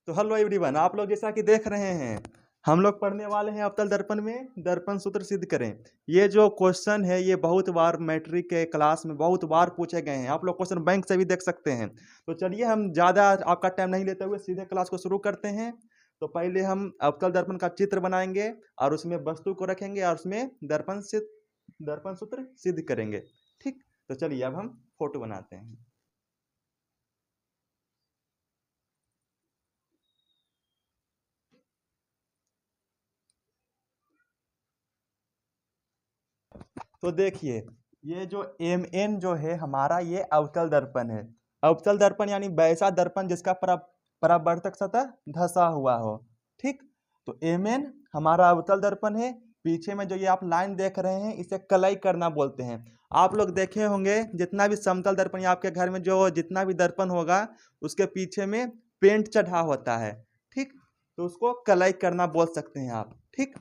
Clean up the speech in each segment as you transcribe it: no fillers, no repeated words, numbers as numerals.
तो hello everyone, आप लोग जैसा कि देख रहे हैं हम लोग पढ़ने वाले हैं अवतल दर्पण में दर्पण सूत्र सिद्ध करें। ये जो क्वेश्चन है ये बहुत बार मैट्रिक के क्लास में बहुत बार पूछे गए हैं। आप लोग क्वेश्चन बैंक से भी देख सकते हैं। तो चलिए हम ज़्यादा आपका टाइम नहीं लेते हुए सीधे क्लास को शुरू करते हैं। तो पहले हम अवतल दर्पण का चित्र बनाएंगे और उसमें वस्तु को रखेंगे और उसमें दर्पण सूत्र सिद्ध करेंगे। ठीक, तो चलिए अब हम फोटो बनाते हैं। तो देखिए, ये जो एम एन जो है हमारा, ये अवतल दर्पण है। अवतल दर्पण यानी वैसा दर्पण जिसका परावर्तक सतह धंसा हुआ हो। ठीक, तो एम एन हमारा अवतल दर्पण है। पीछे में जो ये आप लाइन देख रहे हैं इसे कलई करना बोलते हैं। आप लोग देखे होंगे जितना भी समतल दर्पण या आपके घर में जो जितना भी दर्पण होगा उसके पीछे में पेंट चढ़ा होता है। ठीक, तो उसको कलई करना बोल सकते हैं आप। ठीक,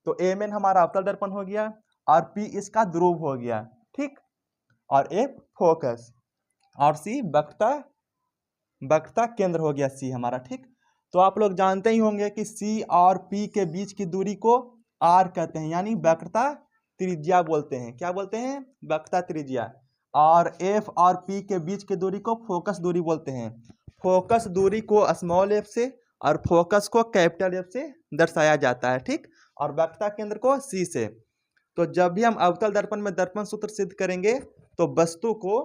तो एम एन हमारा अवतल दर्पण हो गया और पी इसका ध्रुव हो गया। ठीक, और एफ फोकस और सी वक्रता केंद्र हो गया सी हमारा। ठीक, तो आप लोग जानते ही होंगे कि सी और पी के बीच की दूरी को आर कहते हैं, यानी वक्रता त्रिज्या बोलते हैं। क्या बोलते हैं? वक्रता त्रिज्या। और एफ और पी के बीच की दूरी को फोकस दूरी बोलते हैं। फोकस दूरी को स्मॉल एफ से और फोकस को कैपिटल एफ से दर्शाया जाता है। ठीक, और वक्रता केंद्र को सी से। तो जब भी हम अवतल दर्पण में दर्पण सूत्र सिद्ध करेंगे तो वस्तु को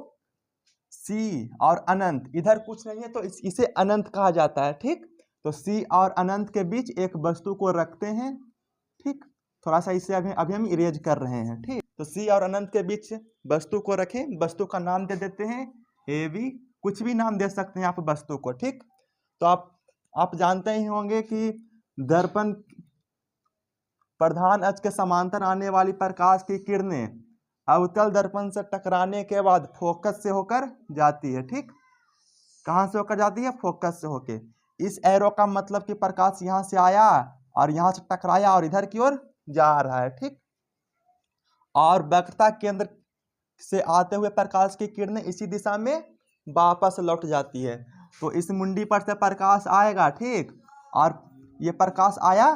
सी और अनंत, इधर कुछ नहीं है तो इसे अनंत कहा जाता है। ठीक, तो सी और अनंत के बीच एक वस्तु को रखते हैं। ठीक, थोड़ा सा इसे अभी हम इरेज कर रहे हैं। ठीक, तो सी और अनंत के बीच वस्तु को रखें, वस्तु का नाम दे देते हैं ए बी, कुछ भी नाम दे सकते हैं आप वस्तु को। ठीक, तो आप जानते ही होंगे कि दर्पण प्रधान अक्ष के समांतर आने वाली प्रकाश की किरणें अवतल दर्पण से टकराने के बाद फोकस से होकर जाती है। ठीक, कहां से होकर जाती है? फोकस से होके। इस एरो का मतलब कि प्रकाश यहां से आया और यहां से टकराया और इधर की ओर जा रहा है। ठीक, और वक्रता केंद्र से आते हुए प्रकाश की किरणें इसी दिशा में वापस लौट जाती है। तो इस मुंडी पर से प्रकाश आएगा। ठीक, और ये प्रकाश आया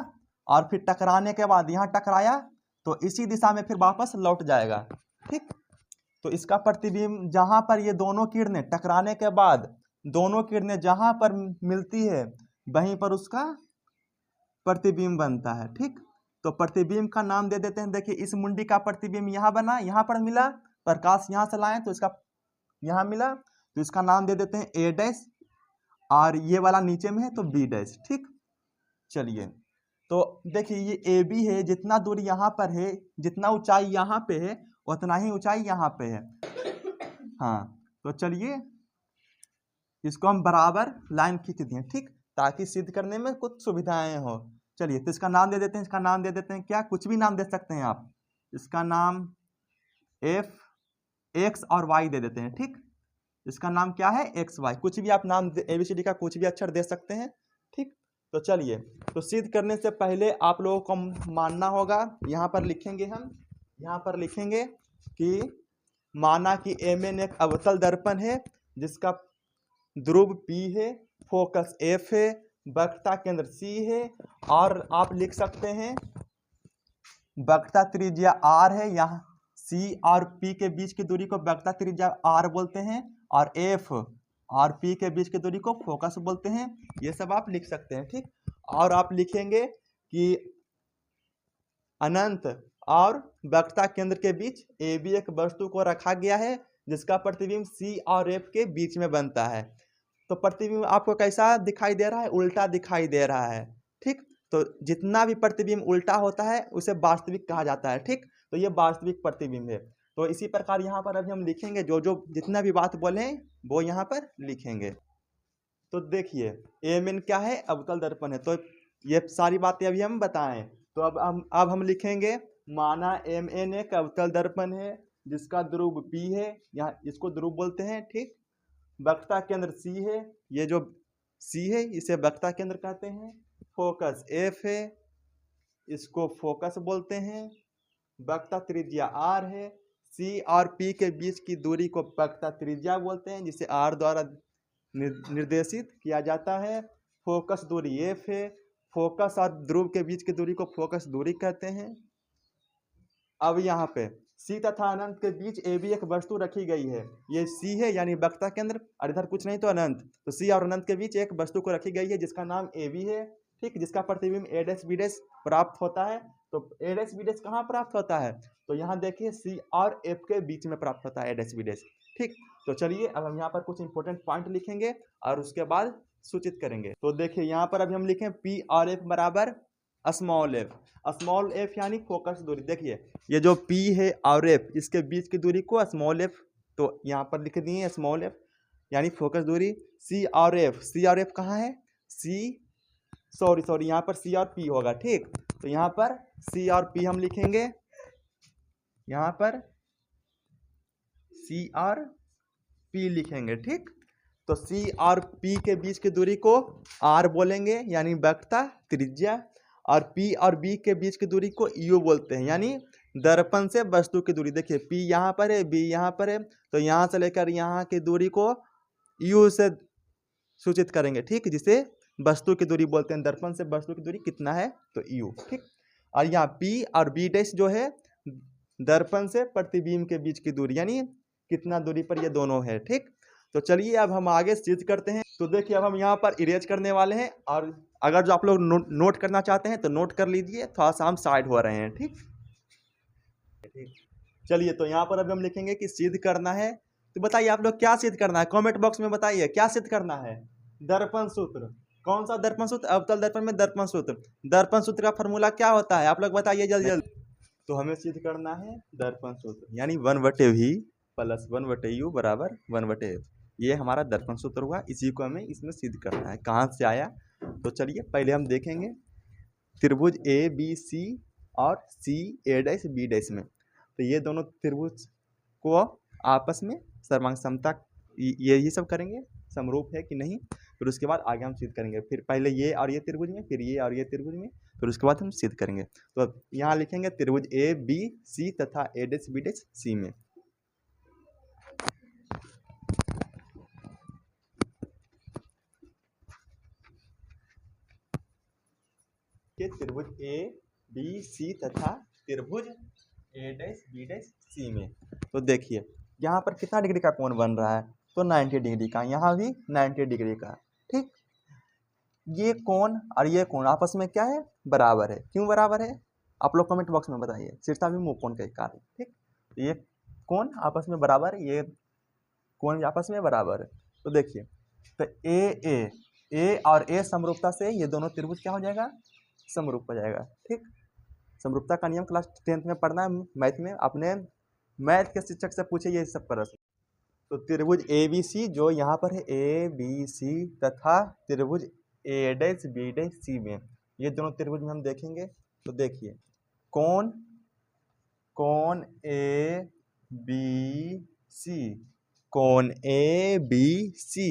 और फिर टकराने के बाद यहाँ टकराया तो इसी दिशा में फिर वापस लौट जाएगा। ठीक, तो इसका प्रतिबिंब जहां पर ये दोनों किरणें टकराने के बाद दोनों किरणें जहां पर मिलती है वहीं पर उसका प्रतिबिंब बनता है। ठीक, तो प्रतिबिंब का नाम दे देते हैं। देखिए, इस मुंडी का प्रतिबिंब यहाँ बना, यहाँ पर मिला, प्रकाश यहाँ से लाए तो इसका यहाँ मिला, तो इसका नाम दे देते हैं ए डैश, और ये वाला नीचे में है तो बी डैश। ठीक, चलिए, तो देखिए ये ए बी है, जितना दूरी यहाँ पर है, जितना ऊंचाई यहाँ पे है उतना ही ऊंचाई यहाँ पे है। हाँ, तो चलिए इसको हम बराबर लाइन खींच दिए। ठीक, ताकि सिद्ध करने में कुछ सुविधाएं हो। चलिए, तो इसका नाम दे देते हैं। इसका नाम दे देते हैं क्या? कुछ भी नाम दे सकते हैं आप। इसका नाम एफ एक्स और वाई दे देते हैं। ठीक, इसका नाम क्या है? X Y. कुछ भी आप नाम एबीसीडी का कुछ भी अक्षर दे सकते हैं। ठीक, तो चलिए, तो सिद्ध करने से पहले आप लोगों को मानना होगा, यहाँ पर लिखेंगे हम, यहाँ पर लिखेंगे कि माना कि एम एन एक अवतल दर्पण है जिसका ध्रुव P है, फोकस F है, वक्रता केंद्र C है, और आप लिख सकते हैं वक्रता त्रिज्या R है। यहाँ C और P के बीच की दूरी को वक्रता त्रिज्या R बोलते हैं, और F और P के बीच की दूरी को फोकस बोलते हैं। ये सब आप लिख सकते हैं। ठीक, और आप लिखेंगे कि अनंत और वक्रता केंद्र के बीच ए बी एक वस्तु को रखा गया है जिसका प्रतिबिंब C और F के बीच में बनता है। तो प्रतिबिंब आपको कैसा दिखाई दे रहा है? उल्टा दिखाई दे रहा है। ठीक, तो जितना भी प्रतिबिंब उल्टा होता है उसे वास्तविक कहा जाता है। ठीक, तो ये वास्तविक प्रतिबिंब है। तो इसी प्रकार यहाँ पर अभी हम लिखेंगे, जो जो जितना भी बात बोले हैं वो यहाँ पर लिखेंगे। तो देखिए, एम एन क्या है? अवतल दर्पण है। तो ये सारी बातें अभी हम बताएं। तो अब हम लिखेंगे, माना एम एन एक अवतल दर्पण है जिसका ध्रुव P है, यहाँ इसको ध्रुव बोलते हैं। ठीक, वक्रता केंद्र C है, ये जो C है इसे वक्रता केंद्र कहते हैं। फोकस F है, इसको फोकस बोलते हैं। वक्रता त्रिज्या R है। C और P के बीच की दूरी को वक्रता त्रिज्या बोलते हैं, जिसे R द्वारा निर्देशित किया जाता है। फोकस दूरी एफ है। फोकस और ध्रुव के बीच की दूरी को फोकस दूरी कहते हैं। अब यहाँ पे सी तथा अनंत के बीच ए बी एक वस्तु रखी गई है। ये सी है यानी वक्ता केंद्र, और इधर कुछ नहीं तो अनंत। तो सी और अनंत के बीच एक वस्तु को रखी गई है जिसका नाम ए बी है, ठीक, जिसका प्रतिबिंब ए डैश बी डैश प्राप्त होता है। तो ए डैश बी डैश कहाँ प्राप्त होता है? तो यहाँ देखिए सी और एफ के बीच में प्राप्त होता है ए डैश बी डैश, ठीक। तो चलिए अब हम यहाँ पर कुछ इंपॉर्टेंट पॉइंट लिखेंगे और उसके बाद सूचित करेंगे। तो देखिए यहाँ पर अभी हम लिखें पी और एफ बराबर स्मॉल एफ यानी फोकस दूरी। देखिए ये जो P है और F इसके बीच की दूरी को स्मॉल f, तो यहाँ पर लिख दिए स्मॉल f यानी फोकस दूरी। C और F कहाँ है? सॉरी यहाँ पर C और P होगा, ठीक। तो यहाँ पर C और P हम लिखेंगे, यहाँ पर C और P लिखेंगे, ठीक। तो C और P के बीच की दूरी को R बोलेंगे यानी वक्रता त्रिज्या, और P और B के बीच की दूरी को U बोलते हैं यानी दर्पण से वस्तु की दूरी। देखिए P यहाँ पर है, B यहाँ पर है, तो यहाँ से लेकर यहाँ की दूरी को U से सूचित करेंगे, ठीक, जिसे वस्तु की दूरी बोलते हैं। दर्पण से वस्तु की दूरी कितना है? तो U, ठीक। और यहाँ P और B डैश जो है दर्पण से प्रतिबिंब के बीच की दूरी यानी कितना दूरी पर ये दोनों है, ठीक। तो चलिए अब हम आगे सिद्ध करते हैं। तो देखिए अब हम यहाँ पर इरेज करने वाले हैं, और अगर जो आप लोग नोट करना चाहते हैं तो नोट कर लीजिए, थोड़ा सा हम साइड हो रहे हैं, ठीक। चलिए तो यहाँ पर अब हम लिखेंगे कि सिद्ध करना है। तो बताइए आप लोग क्या सिद्ध करना है, कमेंट बॉक्स में बताइए क्या सिद्ध करना है। दर्पण सूत्र, कौन सा दर्पण सूत्र? अवतल दर्पण में दर्पण सूत्र। दर्पण सूत्र का फॉर्मूला क्या होता है आप लोग बताइए जल्दी जल्दी। तो हमें सिद्ध करना है दर्पण सूत्र यानी 1/v प्लस 1/u बराबर 1/f। ये हमारा दर्पण सूत्र हुआ, इसी को हमें इसमें सिद्ध करना है। कहाँ से आया? तो चलिए पहले हम देखेंगे त्रिभुज ए बी सी और सी ए डैश बी डैश में। तो ये दोनों त्रिभुज को आपस में सर्वांग समता यही सब करेंगे, समरूप है कि नहीं, फिर उसके बाद आगे हम सिद्ध करेंगे। फिर पहले ये और ये त्रिभुज में, फिर ये और ये त्रिभुज में, फिर उसके बाद हम सिद्ध करेंगे। तो यहाँ लिखेंगे त्रिभुज ए बी सी तथा ए डैश बी डैश सी में। त्रिभुज ए बी सी तथा त्रिभुज ए डैश बी डैश सी में। तो देखिए यहाँ पर कितना डिग्री का कोण बन रहा है? तो 90 डिग्री का, यहाँ भी 90 डिग्री का, ठीक। ये कोण और ये कोण आपस में क्या है? बराबर है। क्यों बराबर है? आप लोग कमेंट बॉक्स में बताइए। शीर्षाभिमुख कोण के कारण, ठीक। ये कोण आपस में बराबर, ये कोण आपस में बराबर है। तो देखिए तो ए और ए समरूपता से ये दोनों त्रिभुज क्या हो जाएगा? समरूप हो जाएगा, ठीक। समरूपता का नियम क्लास 10th में पढ़ना है मैथ में, अपने मैथ के शिक्षक से पूछे ये सब प्रश्न। तो त्रिभुज ए बी सी जो यहाँ पर है ए बी सी तथा त्रिभुज ए डैश बी डैश सी में, ये दोनों त्रिभुज में हम देखेंगे। तो देखिए कोण ए बी सी, कोण ए बी सी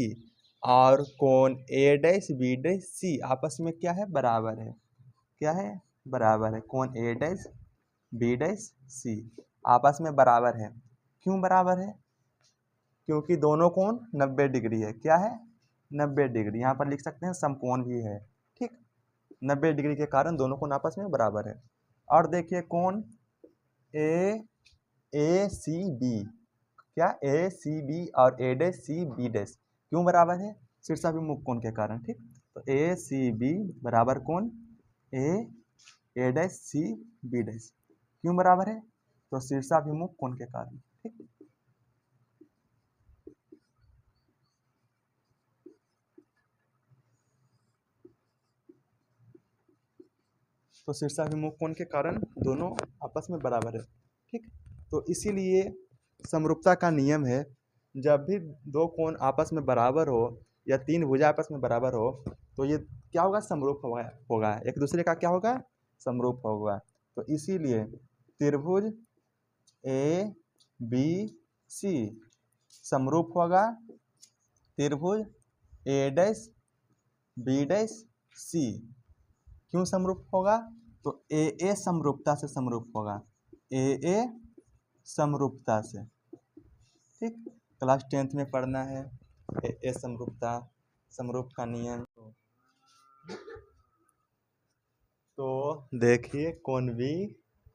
और कोण ए डैश बी डैश सी आपस में क्या है? बराबर है। क्या है? बराबर है। कोण ए डैश बी डैश सी आपस में बराबर है। क्यों बराबर है? क्योंकि दोनों कोण 90 डिग्री है। क्या है? 90 डिग्री। यहाँ पर लिख सकते हैं समकोण भी है, ठीक। 90 डिग्री के कारण दोनों कोण आपस में बराबर है। और देखिए कोण ए सी बी, क्या ए सी बी और ए डैश सी बी डैश क्यों बराबर है? शीर्षाभिमुख कोण के कारण, ठीक। तो ए सी बी बराबर कोण ए डैश सी बी डैश क्यों बराबर है? तो शीर्षाभिमुख कोण के कारण, ठीक। तो शीर्षाभिमुख कोण के कारण दोनों आपस में बराबर है, ठीक। तो इसीलिए समरूपता का नियम है, जब भी दो कोण आपस में बराबर हो या तीन भुजा आपस में बराबर हो तो ये क्या होगा? समरूप होगा, एक दूसरे का क्या होगा? समरूप होगा। तो इसीलिए त्रिभुज ए बी सी समरूप होगा त्रिभुज ए डैश बी डैश सी। क्यों समरूप होगा? तो ए समरूपता से समरूप होगा, ए समरूपता से, ठीक। क्लास 10th में पढ़ना है ए समरूपता, समरूप का नियम। तो देखिए कोण बी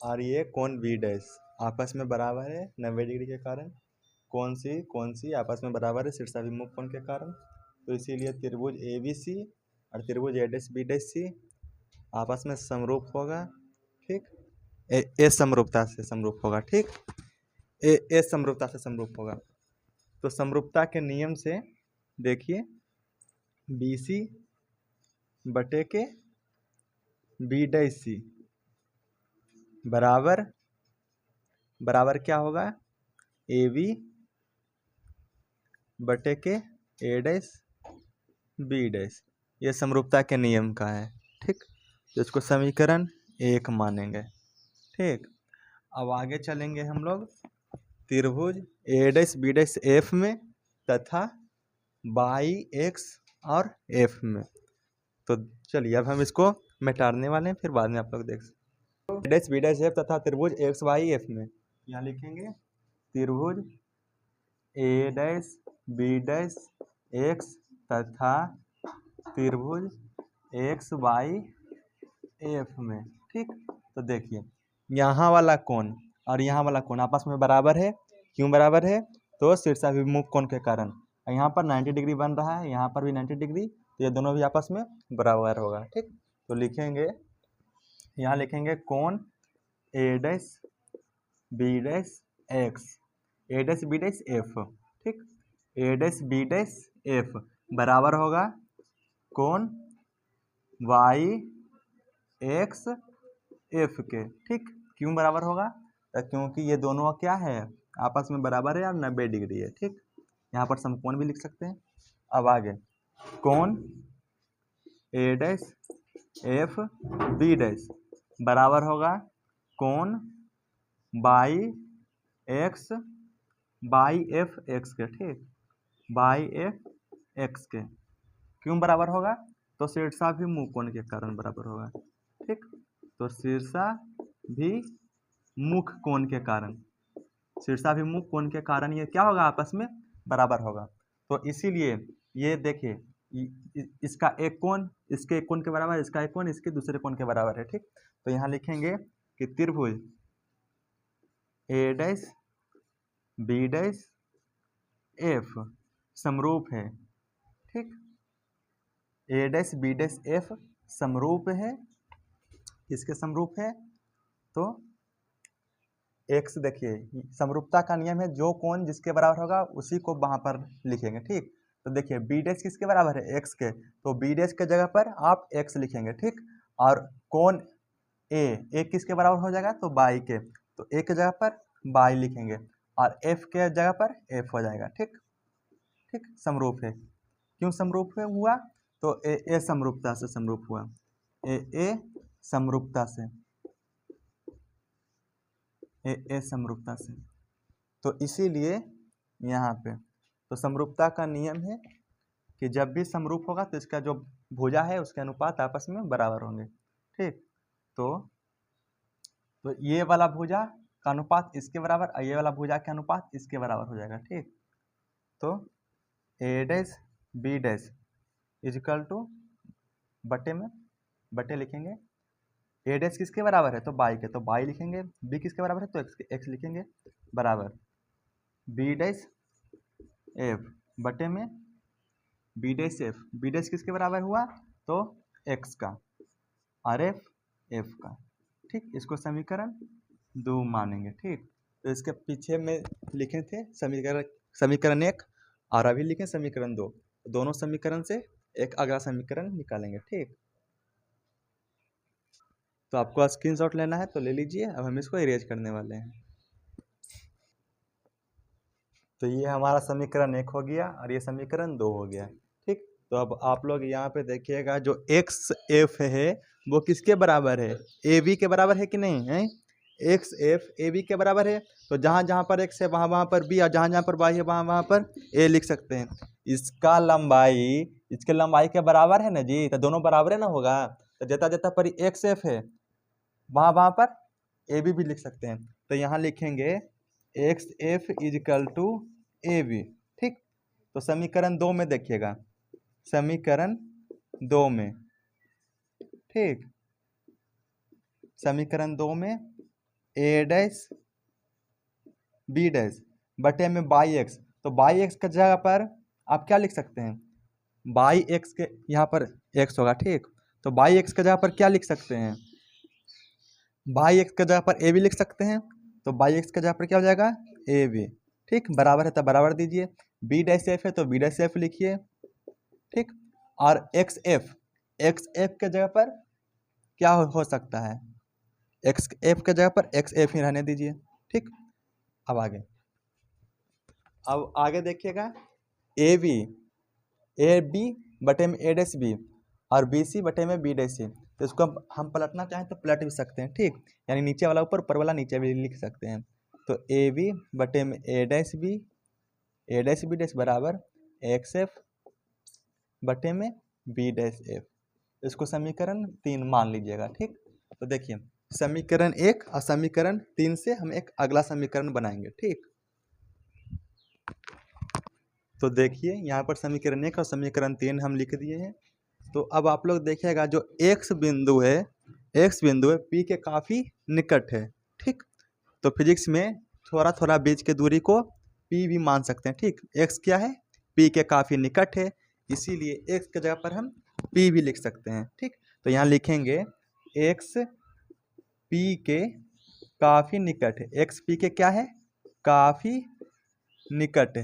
और ये कोण बी डैश आपस में बराबर है 90 डिग्री के कारण। कोण सी आपस में बराबर है शीर्षाभिमुख कोण के कारण। तो इसीलिए त्रिभुज ए बी सी और त्रिभुज ए डैश बी डैश सी आपस में समरूप होगा। ठीक, ए समरूपता से समरूप होगा। ठीक, ए समरूपता से समरूप होगा। तो समरूपता के नियम से देखिए बी सी बटे के बी डैश सी बराबर बराबर क्या होगा ए बी बटे के ए डैश बी डैश। ये समरूपता के नियम का है। ठीक, तो इसको समीकरण 1 मानेंगे। ठीक, अब आगे चलेंगे हम लोग त्रिभुज ए डैश बी डैश एफ में तथा बाई एक्स और एफ में। तो चलिए अब हम इसको मिटाने वाले हैं, फिर बाद में आप लोग देख सकते। ए डैश बी डैश एफ तथा त्रिभुज एक्स वाई एफ में यहाँ लिखेंगे त्रिभुज ए डैश बी डैश एक्स तथा त्रिभुज एक्स वाई एफ में। ठीक, तो देखिए यहाँ वाला कोण और यहाँ वाला कोण आपस में बराबर है। क्यों बराबर है? तो शीर्षाभिमुख कोण के कारण। यहाँ पर 90 डिग्री बन रहा है, यहाँ पर भी 90 डिग्री, तो ये दोनों भी आपस में बराबर होगा। ठीक, तो लिखेंगे यहाँ लिखेंगे कोण ए डैश बी डैश एक्स ए डैश बी डैश एफ। ठीक, ए डैश बी डैश एफ बराबर होगा कोण वाई एक्स एफ के। ठीक, क्यों बराबर होगा? क्योंकि ये दोनों क्या है आपस में बराबर है और 90 डिग्री है। ठीक, यहाँ पर समकोण भी लिख सकते हैं। अब आगे कोण ए डैश एफ बी डैश बराबर होगा कोण by x by F x के। ठीक, बाई एफ एक्स के क्यों बराबर होगा? तो शीर्षाभिमुख कोण के कारण बराबर होगा। ठीक, तो शीर्षाभिमुख कोण के कारण शीर्षाभिमुख कोण के कारण ये क्या होगा आपस में बराबर होगा। तो इसीलिए ये देखिए इसका एक कोण इसके एक कोण के बराबर, इसका एक कोण इसके दूसरे कोण के बराबर है। ठीक, तो यहाँ लिखेंगे कि त्रिभुज ए डैश बी डैश एफ समरूप है। ठीक, ए डैश बी डैश एफ समरूप है। किसके समरूप है? तो एक्स देखिए समरूपता का नियम है, जो कोण जिसके बराबर होगा उसी को वहां पर लिखेंगे। ठीक, तो देखिए बी डैश किसके बराबर है? एक्स के, तो बी डैश के जगह पर आप एक्स लिखेंगे। ठीक, और कोण ए किसके बराबर हो जाएगा? तो बाई के, तो ए के जगह पर बाई लिखेंगे और एफ के जगह पर एफ हो जाएगा। ठीक, ठीक, समरूप है। क्यों समरूप है हुआ? तो ए समरूपता से समरूप हुआ। ए समरूपता से ए समरूपता से। तो इसीलिए यहाँ पे तो समरूपता का नियम है कि जब भी समरूप होगा तो इसका जो भुजा है उसके अनुपात आपस में बराबर होंगे। ठीक, तो ये वाला भुजा का अनुपात इसके बराबर और ये वाला भुजा के अनुपात इसके बराबर हो जाएगा। ठीक, तो A dash B dash is equal to बटे लिखेंगे। ए डैश किसके बराबर है? तो बाई के, तो बाई लिखेंगे। बी किसके बराबर है? तो एक्स लिखेंगे बराबर बी डैश एफ बटे में B dash F. B dash किसके बराबर हुआ? तो एक्स का और एफ का। ठीक, इसको समीकरण 2 मानेंगे। ठीक, तो इसके पीछे में लिखे थे समीकरण 1 और अभी लिखें समीकरण 2। दोनों समीकरण से एक अगला समीकरण निकालेंगे। ठीक, तो आपको स्क्रीनशॉट लेना है तो ले लीजिए। अब हम इसको इरेज करने वाले हैं। तो ये हमारा समीकरण 1 हो गया और ये समीकरण 2 हो गया। ठीक, तो अब आप लोग यहाँ पे देखिएगा जो एक्स एफ है वो किसके बराबर है? ए बी के बराबर है कि नहीं है? एक्स एफ ए बी के बराबर है। तो जहाँ जहाँ पर एक्स है वहाँ वहाँ पर बी और जहाँ जहाँ पर वाई है वहाँ वहाँ पर ए लिख सकते हैं। इसका लंबाई इसके लंबाई के बराबर है ना जी, तो दोनों बराबर है ना होगा। तो जता जता पर एक्स एफ है वहाँ वहाँ पर ए बी भी लिख सकते हैं। तो यहाँ लिखेंगे X F equal to A B. ठीक, तो समीकरण 2 में देखिएगा, समीकरण 2 में ठीक। समीकरण 2 में ए डैश बी डैश बटे में बाई एक्स, तो बाई एक्स की जगह पर आप क्या लिख सकते हैं, बाई एक्स के यहाँ पर एक्स होगा, ठीक। तो बाई एक्स की जगह पर क्या लिख सकते हैं, बाई एक्स की जगह पर ए बी लिख सकते हैं। तो बाई एक्स की जगह पर क्या हो जाएगा, ए बी, ठीक। बराबर है तो बराबर दीजिए, बी डैश एफ है तो बी डैश एफ लिखिए, ठीक। और एक्स एफ के जगह पर क्या हो सकता है, एक्स एफ के जगह पर एक्स एफ ही रहने दीजिए, ठीक। अब आगे देखिएगा, ए बी बटे में ए डैश बी और बी सी बटे में बी डैश सी। तो इसको हम पलटना चाहें तो पलट भी सकते हैं, ठीक। यानी नीचे वाला ऊपर वाला नीचे भी लिख सकते हैं। तो ए बी बटे में ए डैश बी डैश बराबर एक्स एफ बटे में बी डैश एफ। इसको समीकरण 3 मान लीजिएगा, ठीक। तो देखिए समीकरण 1 और समीकरण 3 से हम एक अगला समीकरण बनाएंगे, ठीक। तो देखिए यहाँ पर समीकरण 1 और समीकरण 3 हम लिख दिए हैं। तो अब आप लोग देखिएगा जो एक्स बिंदु है पी के काफ़ी निकट है, ठीक। तो फिजिक्स में थोड़ा थोड़ा बीच की दूरी को पी भी मान सकते हैं, ठीक। एक्स क्या है, पी के काफ़ी निकट है, इसीलिए एक्स की जगह पर हम पी भी लिख सकते हैं, ठीक। तो यहाँ लिखेंगे एक्स पी के काफ़ी निकट है, एक्स पी के क्या है, काफ़ी निकट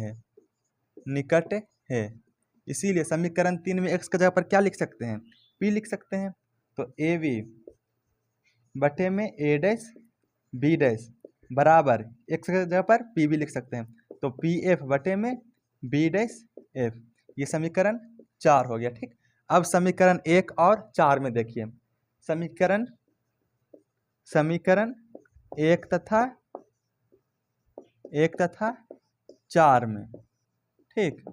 है, इसीलिए समीकरण 3 में एक्स की जगह पर क्या लिख सकते हैं, पी लिख सकते हैं। तो ए बी बटे में ए डैश बी डैश बराबर एक्स की जगह पर पी भी लिख सकते हैं, तो पी एफ बटे में बी डैश एफ। ये समीकरण 4 हो गया, ठीक। अब समीकरण 1 और 4 में देखिए, समीकरण 1 तथा 4 में, ठीक।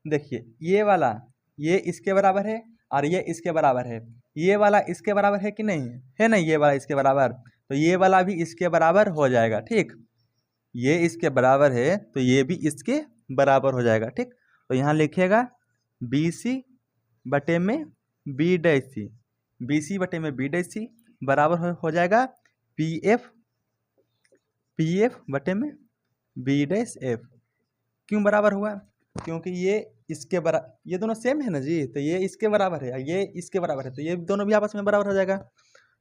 देखिए ये वाला ये इसके बराबर है और ये इसके बराबर है, ये वाला इसके बराबर है कि नहीं है, नहीं ये वाला इसके बराबर, तो ये वाला भी इसके बराबर हो जाएगा, ठीक। ये इसके बराबर है तो ये भी इसके बराबर हो जाएगा, ठीक। तो यहाँ लिखिएगा बी सी बटे में बी डैश सी, बी सी बटे में बी डैश सी बराबर हो जाएगा पी एफ बटे में बी डैश एफ। क्यों बराबर हुआ, क्योंकि ये इसके बराबर, ये दोनों सेम है ना जी, तो ये इसके बराबर है, ये इसके बराबर है, तो ये दोनों भी आपस में बराबर हो जाएगा।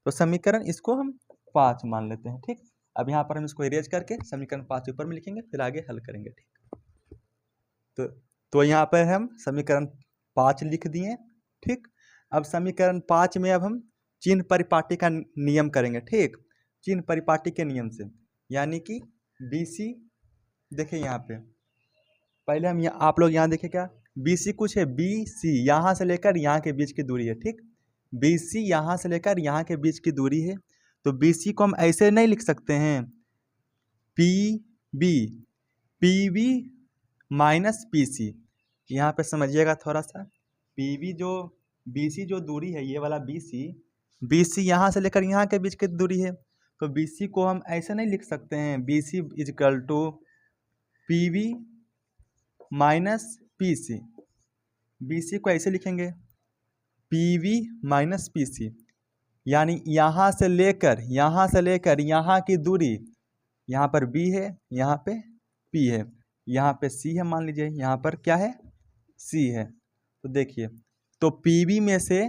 तो समीकरण इसको हम 5 मान लेते हैं, ठीक। अब यहाँ पर हम इसको इरेज करके समीकरण 5 ऊपर में लिखेंगे, फिर आगे हल करेंगे, ठीक। तो यहाँ पर हम समीकरण 5 लिख दिए, ठीक। अब समीकरण 5 में अब हम चिन्ह परिपाटी का नियम करेंगे, ठीक। चिन्ह परिपाटी के नियम से, यानी कि बी सी, देखिए यहाँ पे पहले हम आप लोग यहाँ देखिए क्या, बी सी कुछ है, बी सी यहाँ से लेकर यहाँ के बीच की दूरी है, ठीक। बी सी यहाँ से लेकर यहाँ के बीच की दूरी है, तो बी सी को हम ऐसे नहीं लिख सकते हैं, P B minus P C. यहाँ पे समझिएगा थोड़ा सा, पी बी जो बी सी जो दूरी है, ये वाला बी सी यहाँ से लेकर यहाँ के बीच की दूरी है, तो बी सी को हम ऐसे नहीं लिख सकते हैं, B C equal to P B minus P C. B C को ऐसे लिखेंगे P V minus P C, यानी यहाँ से लेकर यहाँ की दूरी, यहाँ पर बी है, यहाँ पे पी है, यहाँ पे सी है, मान लीजिए यहाँ पर क्या है, सी है। तो देखिए, तो पी बी में से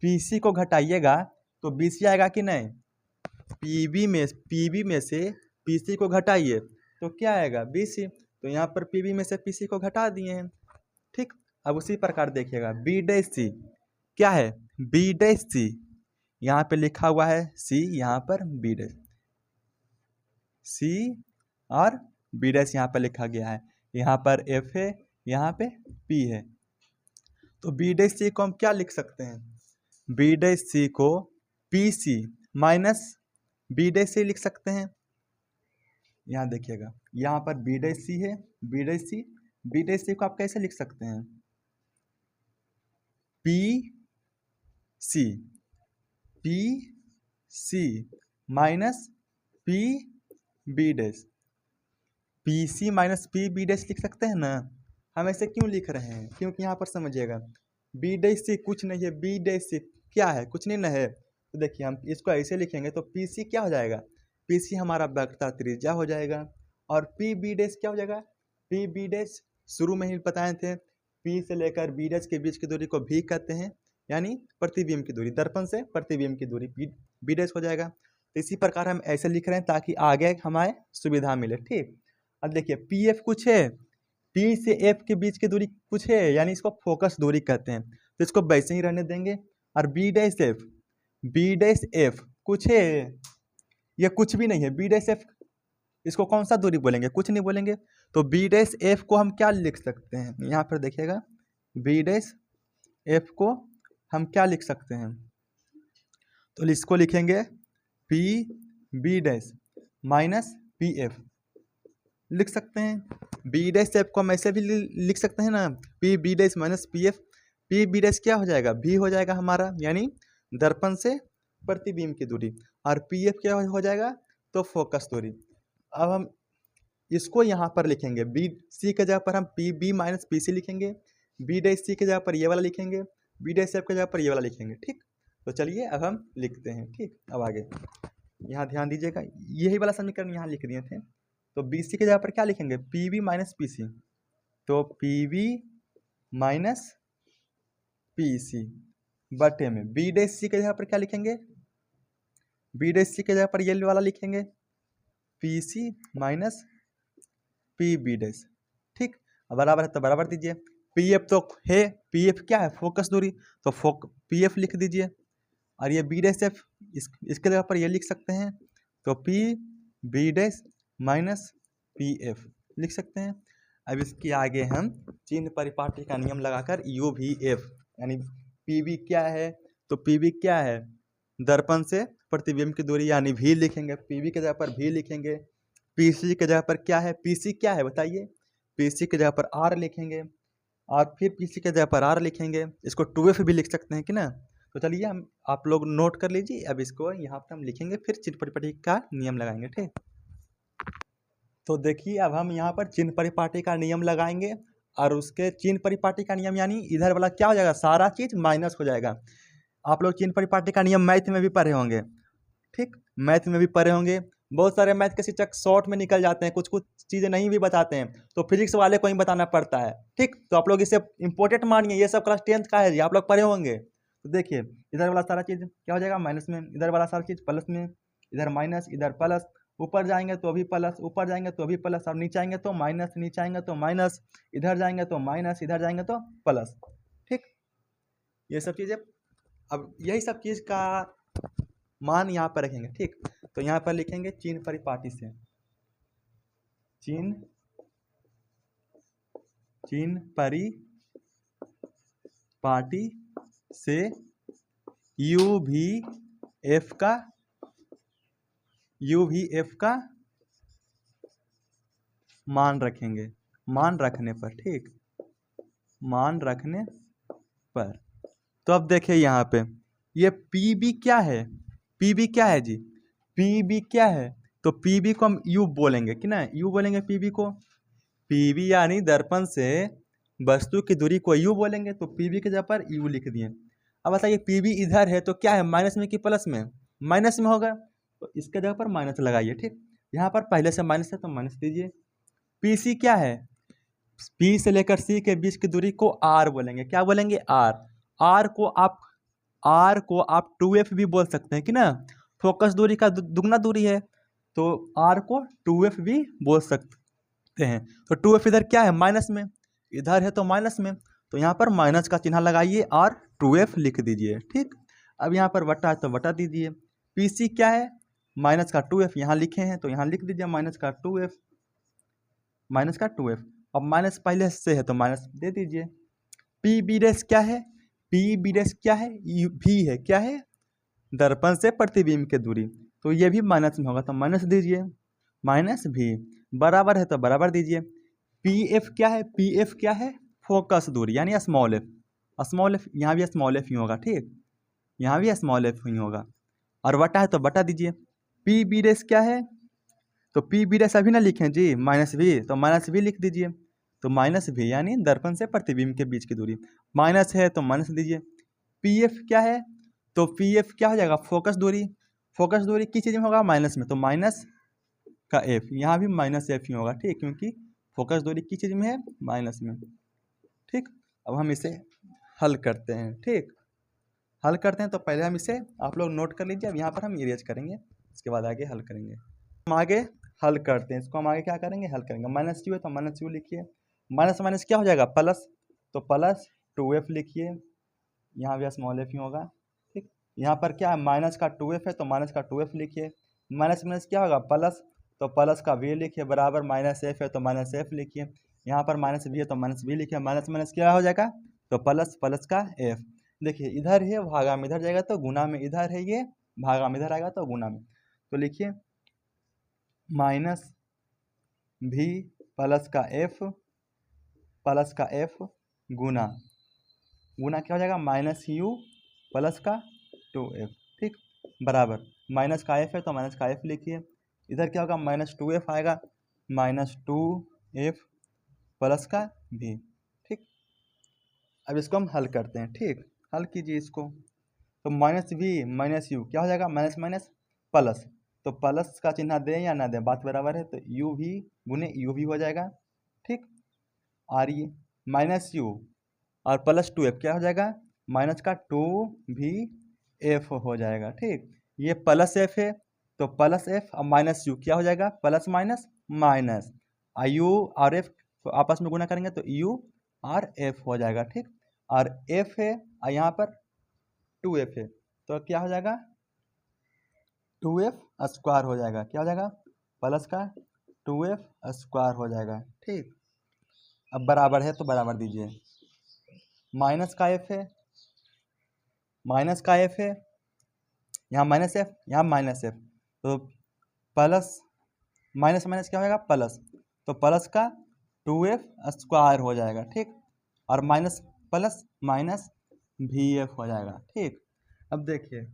पी सी को घटाइएगा तो बी सी आएगा कि नहीं, पी बी में से पी सी को घटाइए तो क्या आएगा, बी सी। तो यहाँ पर पी बी में से पी सी को घटा दिए हैं, ठीक। अब उसी प्रकार देखिएगा बी डैश सी क्या है, बी डैश सी, यहाँ पे लिखा हुआ है सी, यहाँ पर बी डैश सी और बी डैश यहाँ पर लिखा गया है, यहाँ पर एफ है, यहाँ पे पी है। तो बी डैश सी को हम क्या लिख सकते हैं, बी डैश सी को P C minus B dash C लिख सकते हैं। यहाँ देखिएगा यहाँ पर बी डैश सी है, बी डैश सी को आप कैसे लिख सकते हैं, P C minus P B dash, P C minus P B dash लिख सकते हैं ना। हम ऐसे क्यों लिख रहे हैं, क्योंकि यहाँ पर समझिएगा बी डैश सी कुछ नहीं है, बी डैश सी क्या है, कुछ नहीं न है। तो देखिए हम इसको ऐसे लिखेंगे तो पी सी क्या हो जाएगा, पी सी हमारा वेक्टर त्रिज्या हो जाएगा। और पी बी डैश क्या हो जाएगा, पी बी डैश शुरू में ही बताए थे, पी से लेकर बी डैश के बीच की दूरी को भी कहते हैं, यानी प्रतिबिंब की दूरी, दर्पण से प्रतिबिंब की दूरी बी डैश हो जाएगा। तो इसी प्रकार हम ऐसे लिख रहे हैं ताकि आगे हमारे सुविधा मिले, ठीक। अब देखिए पी एफ कुछ है, पी से एफ के बीच की दूरी कुछ है, यानी इसको फोकस दूरी कहते हैं, तो इसको वैसे ही रहने देंगे। और बी डैश एफ कुछ है, ये कुछ भी नहीं है, बी डैश एफ इसको कौन सा दूरी बोलेंगे, कुछ नहीं बोलेंगे। तो बी डैश एफ को हम क्या लिख सकते हैं, यहाँ पर देखिएगा बी डैश एफ को हम क्या लिख सकते हैं, तो इसको लिखेंगे P B dash minus P F लिख सकते हैं। बी डैश एफ को हम ऐसे भी लिख सकते हैं ना, P B dash minus P F. P B dash क्या हो जाएगा, भी हो जाएगा हमारा, यानी दर्पण से प्रतिबिंब की दूरी, और पी एफ क्या हो जाएगा, तो फोकस दूरी। अब हम इसको यहाँ पर लिखेंगे, बी सी के जगह पर हम P B minus P C लिखेंगे, बी डैश सी के जगह पर ये वाला लिखेंगे, बी डैश एफ के जगह पर ये वाला लिखेंगे, ठीक। तो चलिए अब हम लिखते हैं, ठीक। अब आगे यहाँ ध्यान दीजिएगा, यही वाला समीकरण यहाँ लिख दिए थे। तो बी सी के जगह पर क्या लिखेंगे, P B minus P C, तो P B minus P C बटे में बी डैश सी के जगह पर क्या लिखेंगे, बी डैश सी के जगह पर ये वाला लिखेंगे, P C minus P B dash, ठीक। अब बराबर है तो बराबर दीजिए, पी एफ तो है, पी एफ क्या है, फोकस दूरी, तो पी एफ लिख दीजिए। और ये बी डैश एफ इसके जगह पर ये लिख सकते हैं, तो P B dash minus P F लिख सकते हैं। अब इसके आगे हम चिन्ह परिपाटी का नियम लगाकर यू वी एफ, यानी पी बी क्या है, तो पी बी क्या है, दर्पण से प्रतिबिंब की दूरी, यानी भी लिखेंगे, पी बी के जगह पर भी लिखेंगे। पी सी के जगह पर क्या है, पी सी क्या है बताइए, पी सी के जगह पर आर लिखेंगे, और फिर पी सी के जगह पर आर लिखेंगे, इसको 2F भी लिख सकते हैं कि ना। तो चलिए हम आप लोग नोट कर लीजिए, अब इसको यहाँ पर हम लिखेंगे, फिर चिन्ह परिपाटी का नियम लगाएंगे, ठीक। तो देखिए अब हम यहाँ पर चिन्ह परिपाटी का नियम लगाएंगे, और उसके चिन्ह परिपाटी का नियम यानी इधर वाला क्या हो जाएगा, सारा चीज़ माइनस हो जाएगा। आप लोग चिन्ह परिपाटी का नियम मैथ में भी पढ़े होंगे, ठीक, मैथ में भी पढ़े होंगे। बहुत सारे मैथ के शिक्षक शॉर्ट में निकल जाते हैं, कुछ कुछ चीज़ें नहीं भी बताते हैं, तो फिजिक्स वाले को ही बताना पड़ता है, ठीक। तो आप लोग इसे इंपॉर्टेंट मानिए, ये सब क्लास 10th का है जी, आप लोग पढ़े होंगे। तो देखिए इधर वाला सारा चीज़ क्या हो जाएगा, माइनस में, इधर वाला सारा चीज़ प्लस में, इधर माइनस इधर प्लस, ऊपर जाएंगे तो भी प्लस, ऊपर जाएंगे तो भी प्लस, और नीचे आएंगे तो माइनस, नीचे आएंगे तो माइनस, इधर जाएंगे तो माइनस, इधर जाएंगे तो प्लस, ठीक। ये सब चीज़ें, अब यही सब चीज़ का मान यहाँ पर रखेंगे, ठीक। तो यहाँ पर लिखेंगे चिन्ह परिपाटी से, चिन्ह परिपाटी से यू भी एफ का मान रखेंगे, मान रखने पर, ठीक, मान रखने पर। तो अब देखिए यहाँ पे ये पी बी क्या है, पी बी क्या है जी, पी बी क्या है, तो पी बी को हम यू बोलेंगे कि ना, यू बोलेंगे पी बी को, पी बी यानी दर्पण से वस्तु की दूरी को यू बोलेंगे, तो पी बी के जगह पर यू लिख दिए। अब बताइए पी बी इधर है तो क्या है, माइनस में कि प्लस में, माइनस में होगा, तो इसके जगह पर माइनस लगाइए, ठीक। यहाँ पर पहले से माइनस है तो माइनस दीजिए। पी सी क्या है, पी से लेकर सी के बीच की दूरी को आर बोलेंगे, क्या बोलेंगे, आर। आर को आप 2F भी बोल सकते हैं कि ना, फोकस दूरी का दुगना दूरी है, तो आर को 2F भी बोल सकते हैं। तो 2F इधर क्या है, माइनस में, इधर है तो माइनस में, तो यहाँ पर माइनस का चिन्ह लगाइए और 2F लिख दीजिए, ठीक। अब यहाँ पर बटा है तो बटा दीजिए। पी सी क्या है, माइनस का 2F यहाँ लिखे हैं तो यहाँ लिख दीजिए माइनस का 2F, माइनस का 2F। अब माइनस पहले से है तो माइनस दे दीजिए। पी बी डैश क्या है, पी बी डैश क्या है, भी है, क्या है, दर्पण से प्रतिबिंब की दूरी, तो ये भी माइनस में होगा तो माइनस दीजिए, माइनस भी, बराबर है तो बराबर दीजिए। पी एफ क्या है, पी एफ क्या है, फोकस दूरी यानी स्मॉल एफ, स्मॉल एफ, यहाँ भी स्मॉल एफ ही होगा, ठीक, यहाँ भी स्मॉल एफ ही होगा, और बटा है तो बटा दीजिए। पी बी डैश क्या है, तो पी बी डैश अभी ना लिखें जी, माइनस भी, तो माइनस भी लिख दीजिए, तो माइनस भी यानी दर्पण से प्रतिबिंब के बीच की दूरी, माइनस है तो माइनस दीजिए। पी एफ क्या है, तो पी एफ क्या हो जाएगा, फोकस दूरी किस चीज़ में होगा, माइनस में, तो माइनस का एफ, यहाँ भी माइनस एफ ही होगा, ठीक, क्योंकि फोकस दूरी किस चीज़ में है, माइनस में, ठीक। अब हम इसे हल करते हैं, ठीक, हल करते हैं तो पहले हम इसे आप लोग नोट कर लीजिए। अब यहाँ पर हम इरेज करेंगे, इसके बाद आगे हल करेंगे। हम आगे हल करते हैं, इसको हम आगे क्या करेंगे, हल करेंगे। माइनस यू है तो माइनस यू लिखिए, माइनस माइनस क्या हो जाएगा, प्लस, तो प्लस 2f लिखिए, यहाँ भी स्मॉल एफ ही होगा, ठीक। यहाँ पर क्या है, माइनस का 2f है तो माइनस का 2f लिखिए, माइनस माइनस क्या होगा, प्लस, तो प्लस का v लिखिए, बराबर माइनस एफ है तो माइनस एफ लिखिए, यहाँ पर माइनस v है तो माइनस v लिखिए, माइनस माइनस क्या हो जाएगा, तो प्लस, प्लस का f। देखिए इधर है, भागा में इधर जाएगा तो गुना में इधर है, ये भागा में इधर आएगा तो गुना में, तो लिखिए माइनस v प्लस का f गुना क्या हो जाएगा, माइनस यू प्लस का 2f, ठीक, बराबर माइनस का f है तो माइनस का f लिखिए, इधर क्या होगा, माइनस 2f आएगा, माइनस 2f प्लस का v, ठीक। अब इसको हम हल करते हैं, ठीक, हल कीजिए इसको, तो माइनस v माइनस यू क्या हो जाएगा, माइनस माइनस प्लस, तो प्लस का चिन्ह दें या ना दें, बात बराबर है, तो यू भी गुने यू भी हो जाएगा, ठीक। और ये माइनस यू और प्लस 2f क्या हो जाएगा, माइनस का 2vf हो जाएगा, ठीक। ये प्लस f है तो प्लस f और माइनस यू क्या हो जाएगा, प्लस माइनस माइनस, यू और f तो आपस में गुना करेंगे तो यू और f हो जाएगा, ठीक। और f है और यहाँ पर 2f है तो क्या हो जाएगा, 2f स्क्वायर हो जाएगा, क्या हो जाएगा, प्लस का 2f स्क्वायर हो जाएगा, ठीक। अब बराबर है तो बराबर दीजिए, माइनस का f है, माइनस का f है, यहाँ माइनस f, यहाँ माइनस f, तो प्लस माइनस माइनस क्या होगा, प्लस, तो प्लस का 2f स्क्वायर हो जाएगा, ठीक। और माइनस प्लस माइनस vf हो जाएगा, ठीक। अब देखिए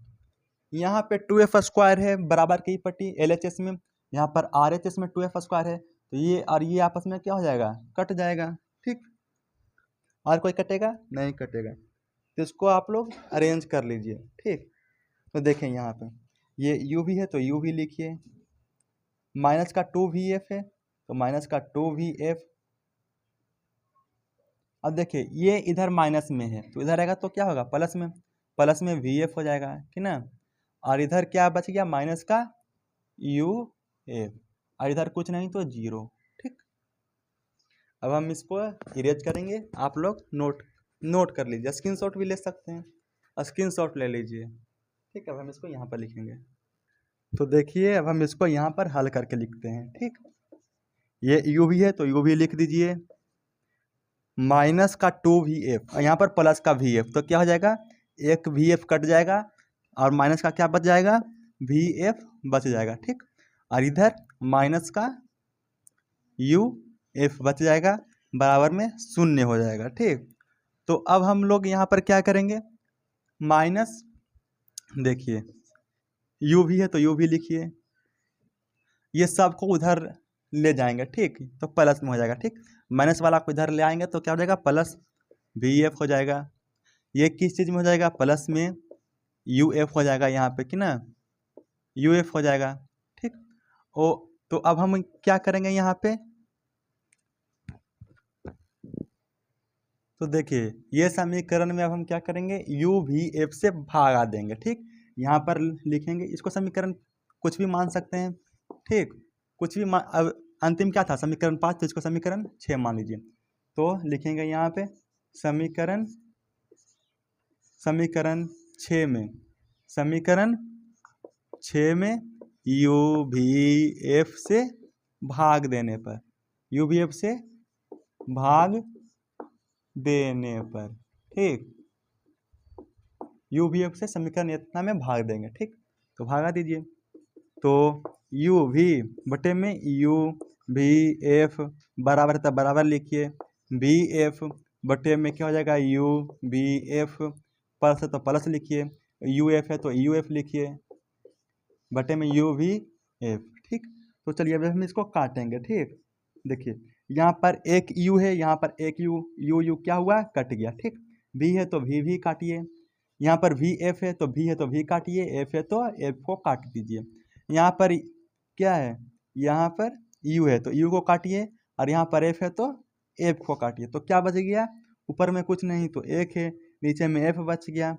यहाँ पे 2f स्क्वायर है, बराबर की पट्टी LHS में, यहाँ पर RHS में 2f स्क्वायर है, तो ये और ये आपस में क्या हो जाएगा, कट जाएगा, ठीक। और कोई कटेगा नहीं, कटेगा, तो इसको आप लोग अरेंज कर लीजिए, ठीक। तो देखें यहाँ पे ये u भी है तो u भी लिखिए, माइनस का 2vf है तो माइनस का 2vf। अब देखिए ये इधर माइनस में है तो इधर आएगा तो क्या होगा, प्लस में vf हो जाएगा, ठीक ना। और इधर क्या बच गया, माइनस का uf, और इधर कुछ नहीं तो 0, ठीक। अब हम इसको इरेज करेंगे, आप लोग नोट कर लीजिए, स्क्रीनशॉट भी ले सकते हैं, स्क्रीनशॉट ले लीजिए, ठीक। अब हम इसको यहाँ पर लिखेंगे, तो देखिए अब हम इसको यहाँ पर हल करके लिखते हैं, ठीक। ये u भी है तो u भी लिख दीजिए, माइनस का 2vf और यहाँ पर प्लस का vf, तो क्या हो जाएगा, एक vf कट जाएगा और माइनस का क्या बच जाएगा, vf बच जाएगा, ठीक। और इधर माइनस का uf बच जाएगा, बराबर में 0 हो जाएगा, ठीक। तो अब हम लोग यहाँ पर क्या करेंगे, माइनस, देखिए u भी है तो u भी लिखिए, ये सबको उधर ले जाएंगे, ठीक, तो प्लस में हो जाएगा, ठीक। माइनस वाला को इधर ले आएंगे तो क्या हो जाएगा, प्लस vf हो जाएगा, ये किस चीज़ में हो जाएगा, प्लस में uf हो जाएगा यहाँ पे, कि ना, uf हो जाएगा, ठीक। ओ तो अब हम क्या करेंगे यहाँ पे, तो देखिए ये समीकरण में अब हम क्या करेंगे, uvf से भागा देंगे, ठीक। यहाँ पर लिखेंगे, इसको समीकरण कुछ भी मान सकते हैं, ठीक, कुछ भी अब अंतिम क्या था, समीकरण 5, तो इसको समीकरण 6 मान लीजिए, तो लिखेंगे यहाँ पे समीकरण 6 में uvf से भाग देने पर, uvf से भाग देने पर, ठीक, uvf से समीकरण इतना में भाग देंगे, ठीक। तो भागा दीजिए, तो uv बटे में uvf बराबर था, बराबर लिखिए, vf बटे में क्या हो जाएगा, uvf, प्लस है तो प्लस लिखिए, uf है तो uf लिखिए, बटे में uvf, ठीक। तो चलिए अब हम इसको काटेंगे, ठीक। देखिए यहाँ पर एक u है, यहाँ पर एक u क्या हुआ, कट गया, ठीक। v है तो v भी काटिए, यहाँ पर वी एफ है तो वी है तो वी काटिए, एफ है तो एफ को काट दीजिए। यहाँ पर क्या है, यहाँ पर यू है तो यू को काटिए, और यहाँ पर एफ है तो एफ को काटिए। तो क्या बच गया, ऊपर में कुछ नहीं तो एक है, नीचे में एफ बच गया,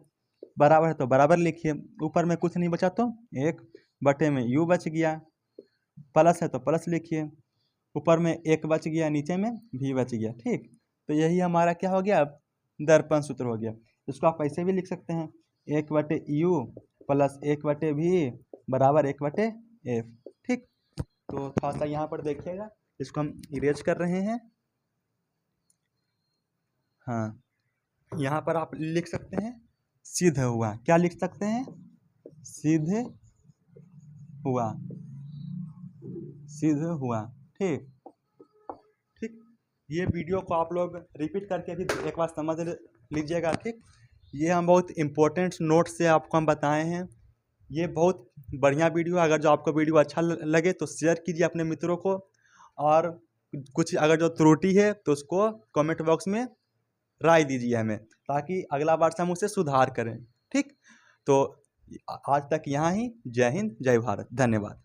बराबर है तो बराबर लिखिए, ऊपर में कुछ नहीं बचा तो एक बटे में यू बच गया, प्लस है तो प्लस लिखिए, ऊपर में एक बच गया, नीचे में भी बच गया। ठीक, तो यही हमारा क्या हो गया, दर्पण सूत्र हो गया। इसको आप ऐसे भी लिख सकते हैं, एक बटे यू प्लस एक बटे भी बराबर एक बटे एफ। ठीक, तो थोड़ा सा यहाँ पर देखिएगा, इसको हम इरेज कर रहे हैं। हाँ, यहाँ पर आप लिख सकते हैं सिद्ध हुआ, क्या लिख सकते हैं, सिद्ध हुआ, सिद्ध हुआ। ठीक ठीक, ये वीडियो को आप लोग रिपीट करके भी एक बार समझ लीजिएगा। ठीक, ये हम बहुत इम्पोर्टेंट नोट से आपको हम बताए हैं, ये बहुत बढ़िया वीडियो है। अगर जो आपको वीडियो अच्छा लगे तो शेयर कीजिए अपने मित्रों को, और कुछ अगर जो त्रुटि है तो उसको कमेंट बॉक्स में राय दीजिए हमें, ताकि अगला बार से हम उसे सुधार करें। ठीक, तो आज तक यहाँ ही, जय हिंद जय भारत, धन्यवाद।